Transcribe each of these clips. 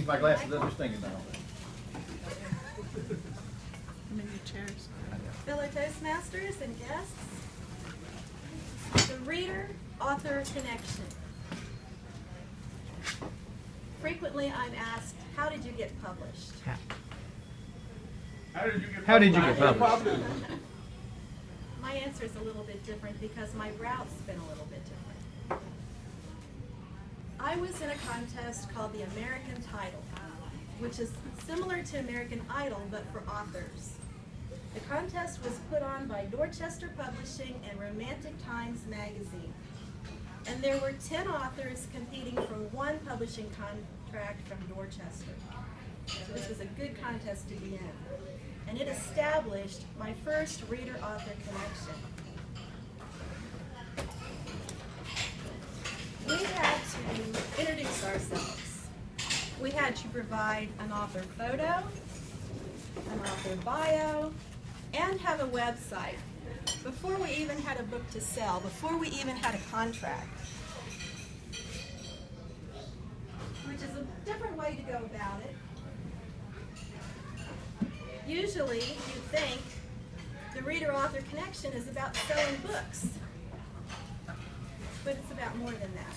my glasses up, just thinking about it. Chairs. Fellow Toastmasters and guests, the reader-author connection. Frequently I'm asked, how did you get published? How did you get published? My answer is a little bit different because my route's been a little bit different. I was in a contest called the American Title, which is similar to American Idol but for authors. The contest was put on by Dorchester Publishing and Romantic Times magazine. And there were 10 authors competing for one publishing contract from Dorchester. So this was a good contest to be in. And it established my first reader-author connection. We had to introduce ourselves. We had to provide an author photo, an author bio, and have a website before we even had a book to sell, before we even had a contract. Which is a different way to go about it. Usually, you think the reader-author connection is about selling books, but it's about more than that.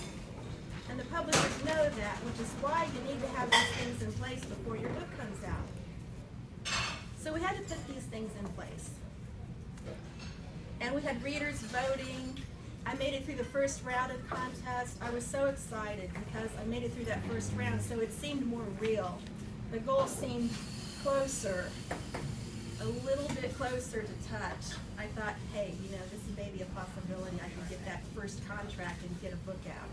And the publishers know that, which is why you need to have these things in place before your book comes out. So we had to put these things in place. And we had readers voting. I made it through the first round of the contest. I was so excited because I made it through that first round, so it seemed more real. The goal seemed closer, a little bit closer to touch. I thought, hey, you know, this may be a possibility. I could get that first contract and get a book out.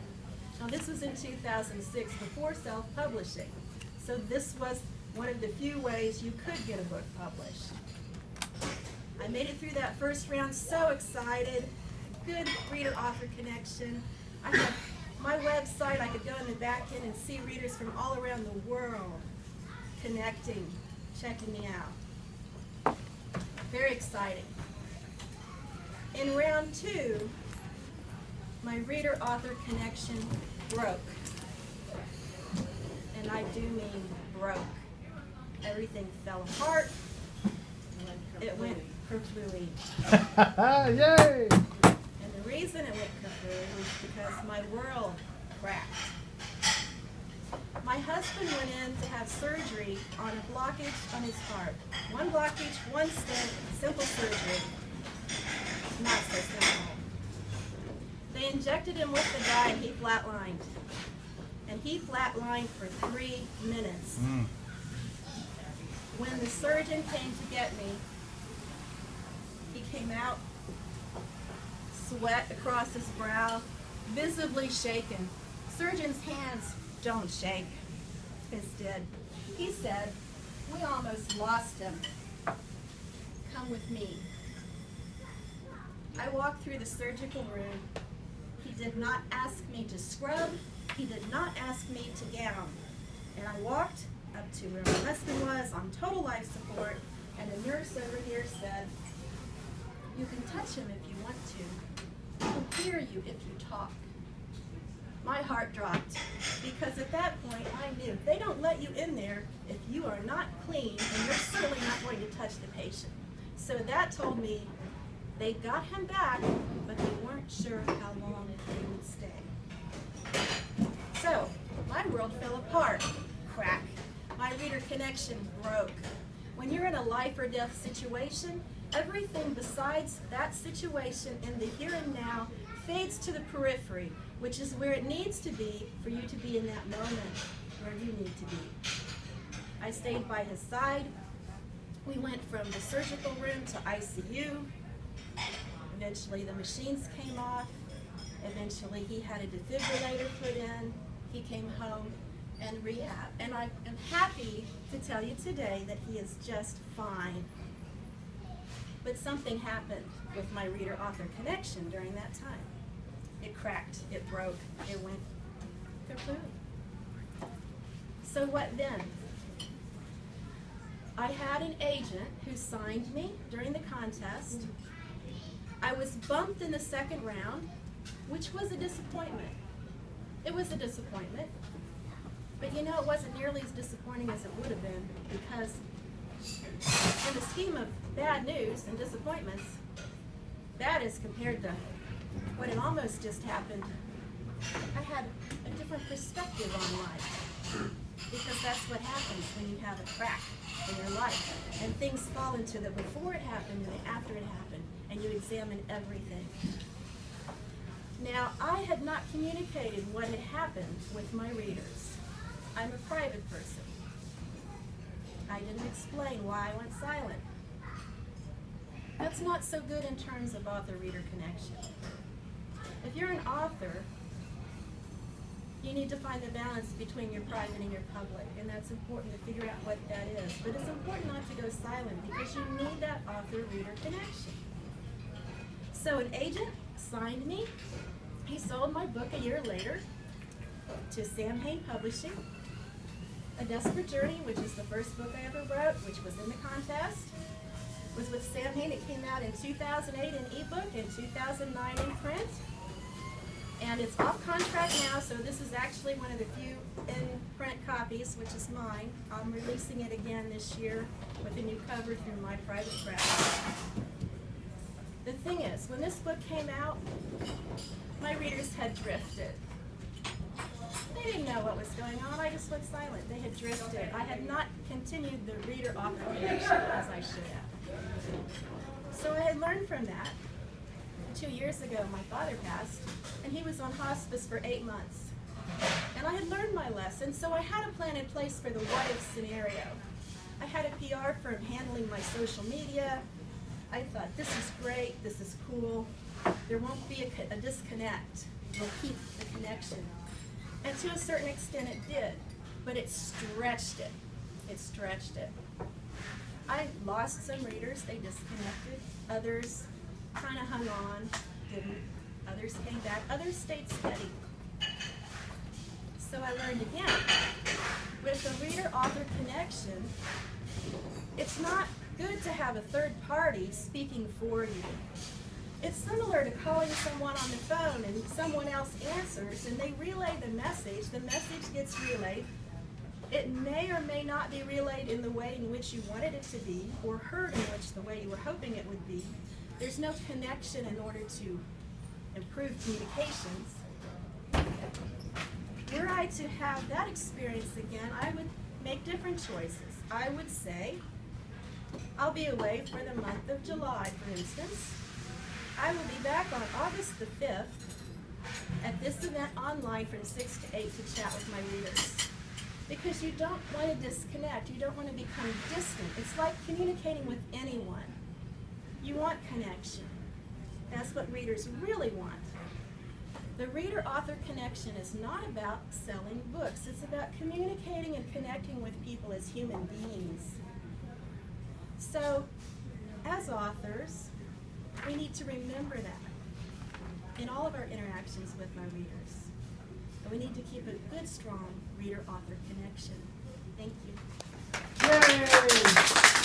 Now this was in 2006, before self-publishing. So this was one of the few ways you could get a book published. I made it through that first round, so excited. Good reader-author connection. I had my website, I could go in the back end and see readers from all around the world connecting, checking me out. Very exciting. In round 2, my reader-author connection broke. And I do mean broke. Everything fell apart. It went kerflooey. Yay! And the reason it went kerflooey was because my world cracked. My husband went in to have surgery on a blockage on his heart. One blockage, one stent, simple surgery. Not so simple. They injected him with the dye and he flatlined. And he flatlined for 3 minutes. When the surgeon came to get me, he came out, sweat across his brow, visibly shaken. Surgeon's hands don't shake. His did. He said, we almost lost him. Come with me. I walked through the surgical room. He did not ask me to scrub. He did not ask me to gown. And I walked up to where my husband was on total life support, and a nurse over here said, you can touch him if you want to. He'll hear you if you talk. My heart dropped, because at that point I knew they don't let you in there if you are not clean, and you're certainly not going to touch the patient. So that told me they got him back, but they weren't sure how long he would stay. So my world fell apart. Crack. My reader connection broke. When you're in a life or death situation, everything besides that situation in the here and now fades to the periphery, which is where it needs to be for you to be in that moment where you need to be. I stayed by his side. We went from the surgical room to ICU. Eventually the machines came off. Eventually he had a defibrillator put in. He came home and rehab. And I am happy to tell you today that he is just fine. But something happened with my reader-author connection during that time. It cracked, it broke, it went kerflooey. So what then? I had an agent who signed me during the contest. I was bumped in the second round, which was a disappointment. It was a disappointment. But you know, it wasn't nearly as disappointing as it would have been, because in the scheme of bad news and disappointments, bad as compared to what had almost just happened, I had a different perspective on life. Because that's what happens when you have a crack in your life, and things fall into the before it happened and the after it happened, and you examine everything. Now, I had not communicated what had happened with my readers. I'm a private person. I didn't explain why I went silent. That's not so good in terms of author-reader connection. If you're an author, you need to find the balance between your private and your public, and that's important to figure out what that is. But it's important not to go silent, because you need that author-reader connection. So an agent signed me. He sold my book a year later to Sam Hain Publishing. A Desperate Journey, which is the first book I ever wrote, which was in the contest, was with Sam Hain. It came out in 2008 in ebook and 2009 in print. And it's off contract now, so this is actually one of the few in-print copies, which is mine. I'm releasing it again this year with a new cover through my private press. The thing is, when this book came out, my readers had drifted. They didn't know what was going on. I just went silent. They had drifted. I had not continued the reader-author connection as I should have. So I had learned from that. 2 years ago, my father passed, and he was on hospice for 8 months. And I had learned my lesson, so I had a plan in place for the what-if scenario. I had a PR firm handling my social media. I thought, this is great, this is cool. There won't be a disconnect. We'll keep the connection. And to a certain extent it did, but it stretched it. It stretched it. I lost some readers, they disconnected. Others kind of hung on, didn't. Others came back, others stayed steady. So I learned again, with a reader-author connection, it's not good to have a third party speaking for you. It's similar to calling someone on the phone and someone else answers and they relay the message gets relayed. It may or may not be relayed in the way in which you wanted it to be, or heard in which the way you were hoping it would be. There's no connection in order to improve communications. Were I to have that experience again, I would make different choices. I would say, I'll be away for the month of July, for instance. I will be back on August the 5th at this event online from 6 to 8 to chat with my readers. Because you don't want to disconnect. You don't want to become distant. It's like communicating with anyone. You want connection. That's what readers really want. The reader-author connection is not about selling books. It's about communicating and connecting with people as human beings. So, as authors, we need to remember that in all of our interactions with our readers. And we need to keep a good, strong reader-author connection. Thank you. Yay!